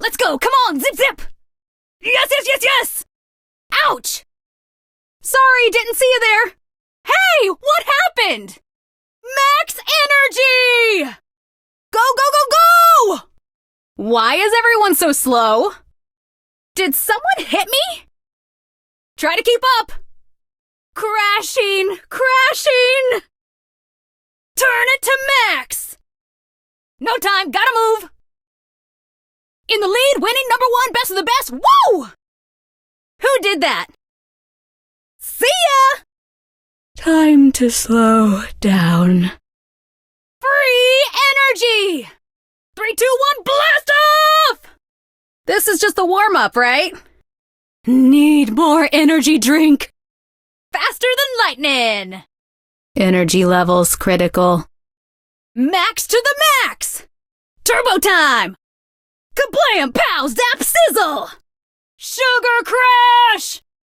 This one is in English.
Let's go! Come on! Zip, zip! Yes, yes, yes, yes! Ouch! Sorry, didn't see you there. Hey, what happened? Max energy! Go, go, go, go! Why is everyone so slow? Did someone hit me? Try to keep up. Crashing, crashing! Turn it to max! No time, gotta move! In the lead, winning #1, best of the best, woo! Who did that? See ya! Time to slow down. Free energy! 3, 2, 1, blast off! This is just the warm-up, right? Need more energy drink. Faster than lightning. Energy levels critical. Max to the max! Turbo time! Kablam, pow, zap, sizzle! Sugar crash!